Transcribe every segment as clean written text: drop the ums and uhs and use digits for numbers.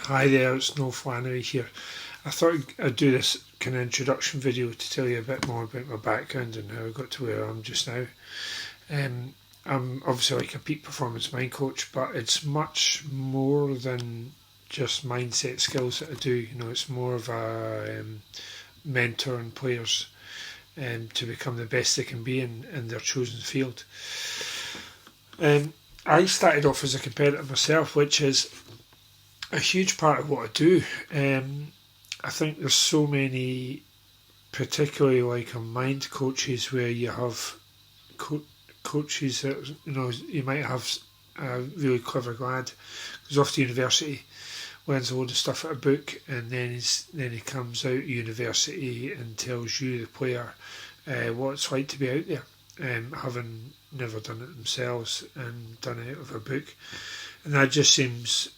Hi there, it's Noel Flannery here. I thought I'd do this kind of introduction video to tell you a bit more about my background and how I got to where I am just now. Um, I'm obviously like a peak performance mind coach, but it's much more than just mindset skills that I do. It's more of a mentor and players to become the best they can be in their chosen field. I started off as a competitor myself, which is a huge part of what I do. I think there's so many, particularly like a mind coaches, where you have coaches that you might have a really clever lad goes off to university, learns a load of stuff at a book, and then he comes out of university and tells you, the player, what it's like to be out there, having never done it themselves and done it out of a book, and that just seems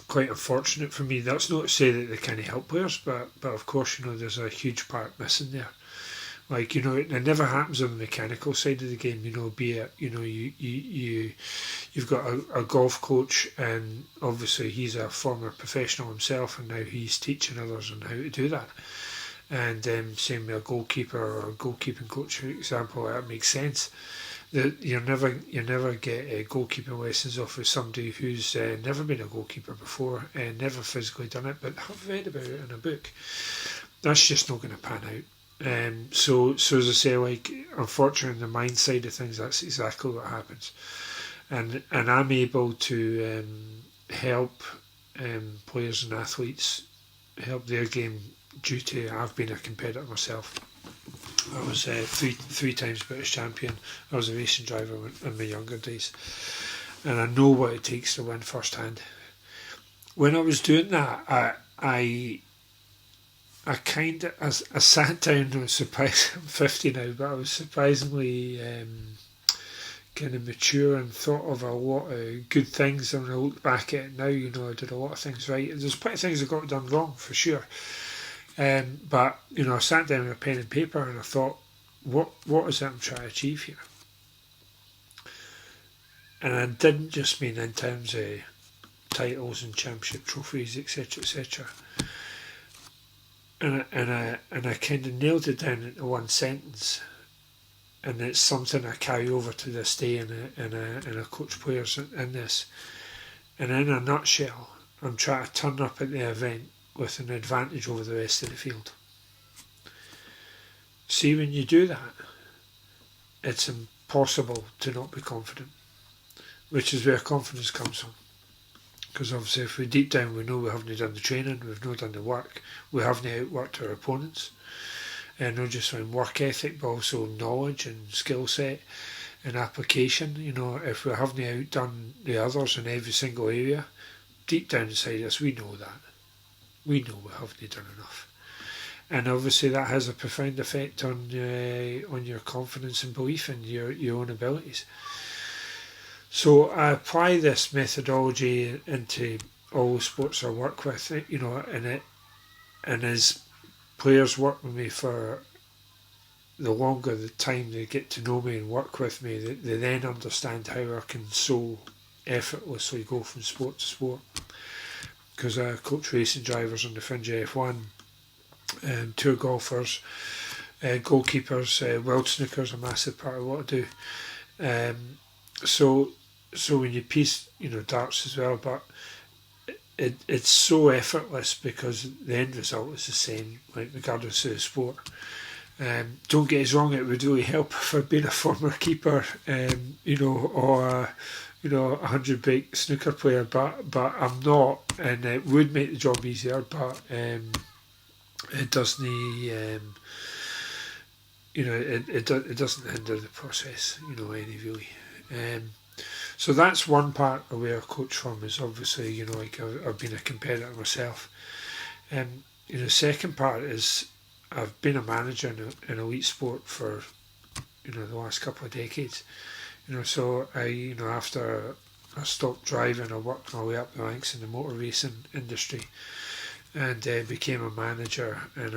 quite unfortunate for me. That's not to say that they can't help players, but of course, there's a huge part missing there. Like, it never happens on the mechanical side of the game. Be it, you've got a golf coach, and obviously he's a former professional himself, and now he's teaching others on how to do that. And same with a goalkeeper or a goalkeeping coach, for example, that makes sense. That you never get goalkeeping lessons off of somebody who's never been a goalkeeper before and never physically done it, but have read about it in a book. That's just not going to pan out. So as I say, like, unfortunately, on the mind side of things, that's exactly what happens. And I'm able to help players and athletes help their game due to I've been a competitor myself. I was three times British champion. I was a racing driver in my younger days, and I know what it takes to win firsthand. When I was doing that, I sat down and was surprised. I'm 50 now, but I was surprisingly kind of mature and thought of a lot of good things. And when I look back at it now, I did a lot of things right. There's plenty of things I got done wrong, for sure. But I sat down with a pen and paper and I thought, what is it I'm trying to achieve here? And I didn't just mean in terms of titles and championship trophies, etc., etc. And I kind of nailed it down into one sentence, and it's something I carry over to this day, and I coach players in this. And in a nutshell, I'm trying to turn up at the event with an advantage over the rest of the field. See, when you do that, it's impossible to not be confident, which is where confidence comes from. Because obviously, if we deep down we know we haven't done the training, we've not done the work, we haven't outworked our opponents, and not just in work ethic, but also knowledge and skill set and application. If we haven't outdone the others in every single area, deep down inside us, we know that. We know we haven't done enough, and obviously that has a profound effect on your confidence and belief in your own abilities. So I apply this methodology into all the sports I work with, and as players work with me for the longer the time they get to know me and work with me, they then understand how I can so effortlessly go from sport to sport. Because I coach racing drivers on the fringe F1, tour golfers, goalkeepers, world snooker's a massive part of what I do. So when you piece, darts as well, but it's so effortless because the end result is the same, like regardless of the sport. Don't get us wrong, it would really help if I'd been a former keeper, or 100 break snooker player, but I'm not, and it would make the job easier, but it doesn't. It doesn't hinder the process, any really. So that's one part of where I coach from, is obviously, like I've been a competitor myself. The second part is I've been a manager in elite sport for, the last couple of decades. So after I stopped driving, I worked my way up the ranks in the motor racing industry, and became a manager, and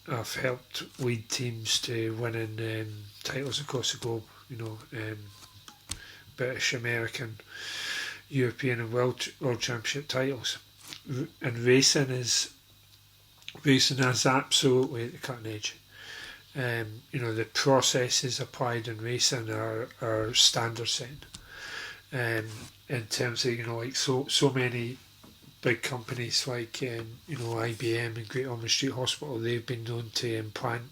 I've helped lead teams to winning titles across the globe. British, American, European and World Championship titles. And racing is absolutely at the cutting edge. The processes applied in racing are standard setting. In terms of like so many big companies like IBM and Great Ormond Street Hospital, they've been known to implant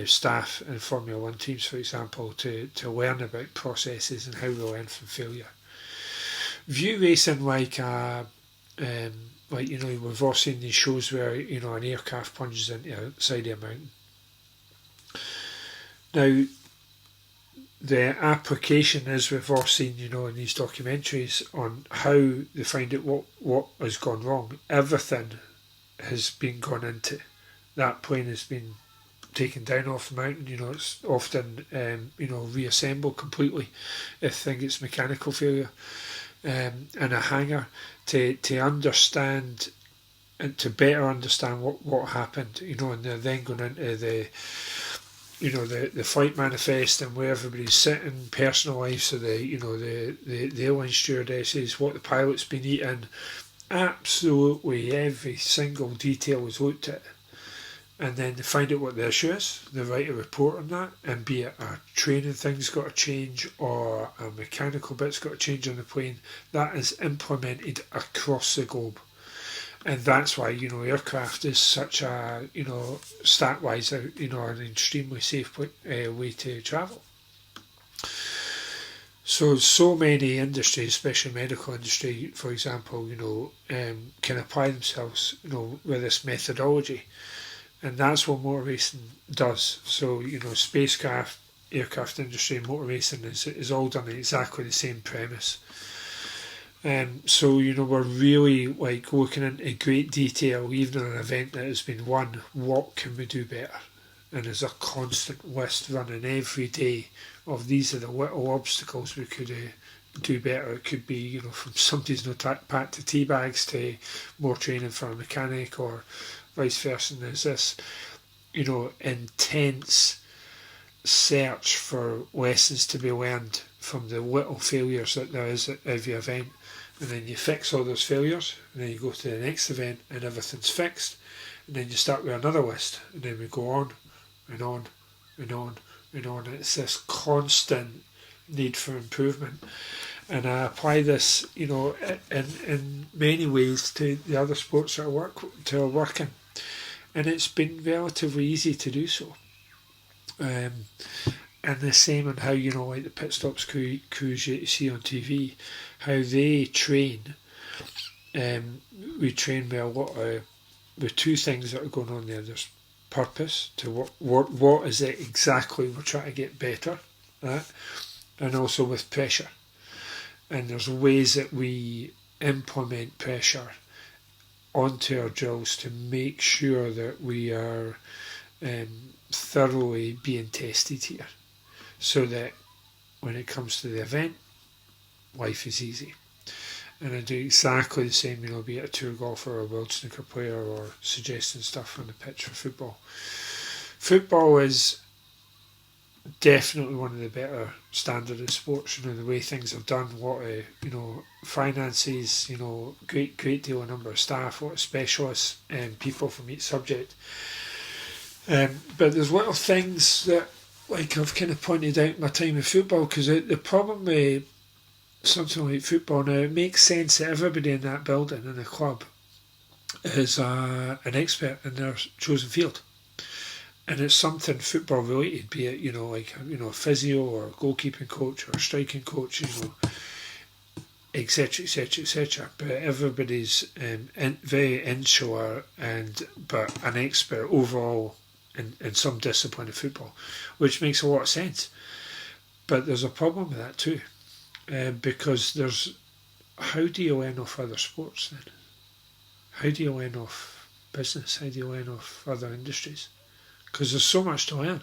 staff in Formula One teams, for example, to learn about processes and how we learn from failure. View racing like we've all seen these shows where an aircraft plunges into the side of a mountain. Now, the application, as we've all seen, in these documentaries on how they find out what has gone wrong. Everything has been gone into that plane has been taken down off the mountain. It's often reassembled completely if it's mechanical failure, in a hangar to understand and to better understand what happened. And they're then going into the flight manifest and where everybody's sitting, personal life, so the airline stewardesses, what the pilot's been eating, absolutely every single detail was looked at. And then they find out what the issue is, they write a report on that, and be it a training thing's got to change or a mechanical bit's got to change on the plane, that is implemented across the globe. And that's why, aircraft is such a, stat-wise, an extremely safe way to travel. So many industries, especially medical industry, for example, can apply themselves, with this methodology. And that's what motor racing does. So, spacecraft, aircraft industry, and motor racing is all done on exactly the same premise. So, we're really looking into great detail, even on an event that has been won, what can we do better? And there's a constant list running every day of these are the little obstacles we could do better. It could be, from somebody's not packed to tea bags to more training for a mechanic or vice versa. And there's this, intense search for lessons to be learned from the little failures that there is at every event. And then you fix all those failures, and then you go to the next event and everything's fixed, and then you start with another list, and then we go on and on and on and on. It's this constant need for improvement. And I apply this, in many ways to the other sports that I work in. And it's been relatively easy to do so. And the same on how, like the pit stops crews you see on TV, how they train. We train with a lot with two things that are going on there. There's purpose to what is it exactly we're trying to get better at, and also with pressure. And there's ways that we implement pressure onto our drills to make sure that we are thoroughly being tested here, so that when it comes to the event, life is easy. And I do exactly the same, be it a tour golfer or a world snooker player, or suggesting stuff on the pitch for football. Football is definitely one of the better standard of sports. The way things have done, what finances, great deal of number of staff, what specialists and people from each subject. But there's little things that, I've kind of pointed out in my time in football, because the problem with something like football now, it makes sense that everybody in that building in the club is an expert in their chosen field. And it's something football related, be it, a physio or a goalkeeping coach or a striking coach, etc., etc., etc. But everybody's very insular but an expert overall in some discipline of football, which makes a lot of sense. But there's a problem with that too, because how do you learn off other sports then? How do you learn off business? How do you learn off other industries? Because there's so much to learn,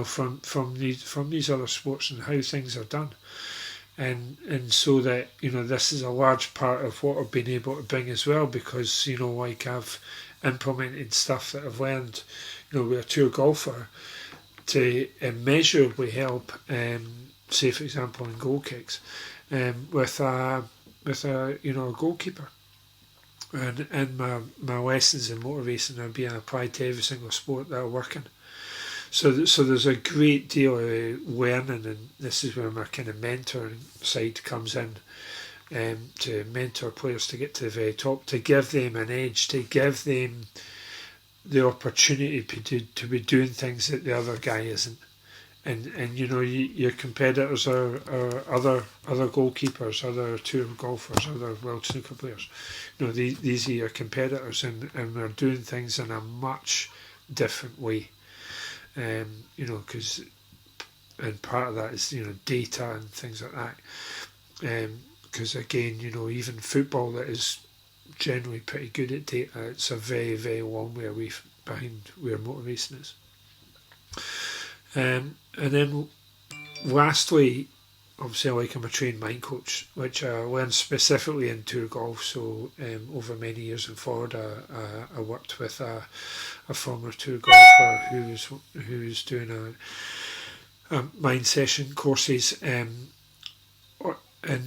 from these other sports and how things are done, and so that this is a large part of what I've been able to bring as well, because I've implemented stuff that I've learned, with a tour golfer to immeasurably help, say for example in goal kicks, with a a goalkeeper. And in my lessons in motor racing are being applied to every single sport that I work in. So there's a great deal of learning, and this is where my kind of mentoring side comes in, to mentor players to get to the very top, to give them an edge, to give them the opportunity to be doing things that the other guy isn't. And your competitors are other goalkeepers, other tour golfers, other world snooker players. These are your competitors, and we're doing things in a much different way. Because and part of that is data and things like that. Because again, even football that is generally pretty good at data, it's a very, very long way away behind where motor racing is. And then lastly, obviously I'm a trained mind coach, which I learned specifically in tour golf. So over many years in Florida, I worked with a former tour golfer who was doing a mind session courses in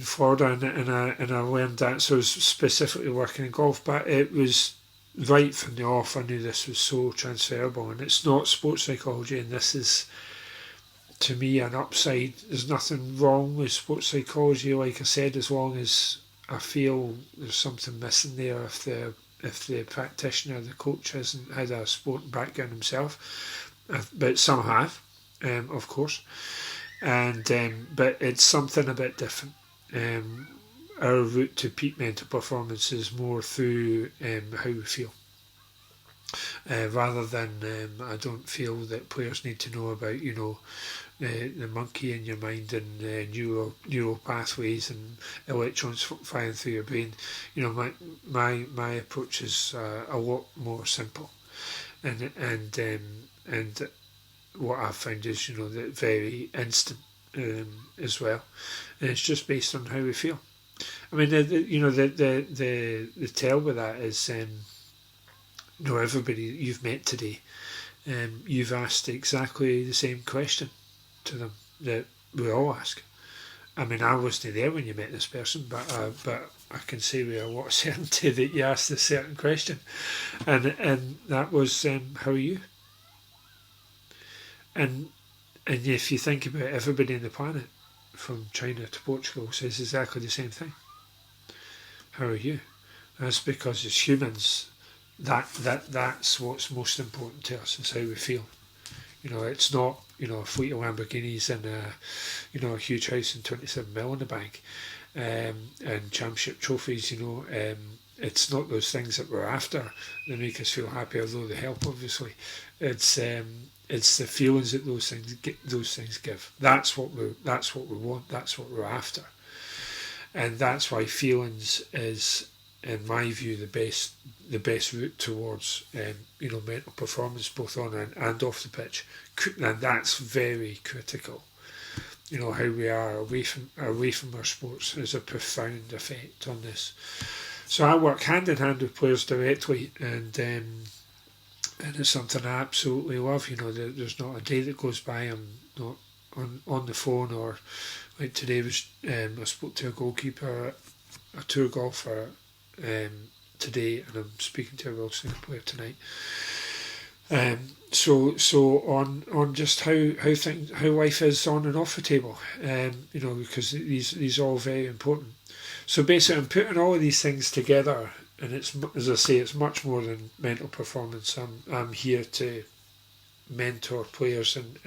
Florida, and I learned that. So I was specifically working in golf, but it was right from the off. I knew this was so transferable, and it's not sports psychology, and this is, to me, an upside. There's nothing wrong with sports psychology, like I said, as long as I feel there's something missing there. If the practitioner, the coach, hasn't had a sporting background himself, but some have, of course, and but it's something a bit different. Our route to peak mental performance is more through how we feel. Rather than I don't feel that players need to know about the monkey in your mind and neural pathways and electrons flying through your brain. My approach is a lot more simple, and what I've found is that very instant as well, and it's just based on how we feel. I mean, the tell with that is, everybody you've met today, you've asked exactly the same question to them that we all ask. I mean, I wasn't there when you met this person, but I can say with a lot of certainty that you asked a certain question, and that was, how are you? And if you think about it, everybody on the planet, from China to Portugal, says exactly the same thing. How are you? That's because as humans, that's what's most important to us, is how we feel. It's not a fleet of Lamborghinis and a huge house and 27 mil in the bank, and championship trophies. It's not those things that we're after that make us feel happy, although they help, obviously. It's the feelings that those things give. That's what we want. That's what we're after, and that's why feelings is, in my view, the best route towards mental performance, both on and off the pitch, and that's very critical. How we are away from our sports has a profound effect on this. So I work hand in hand with players directly, and it's something I absolutely love. There's not a day that goes by I'm not on the phone, or like today I spoke to a goalkeeper, a tour golfer today, and I'm speaking to a world snooker player tonight. So on just how life is on and off the table, because these are all very important. So basically, I'm putting all of these things together, and it's, as I say, it's much more than mental performance. I'm here to mentor players and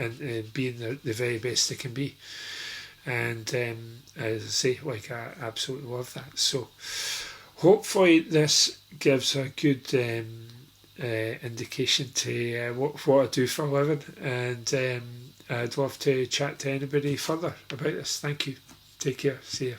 being the very best they can be. And as I say, I absolutely love that. So hopefully this gives a good indication to what I do for a living, and I'd love to chat to anybody further about this. Thank you. Take care. See you.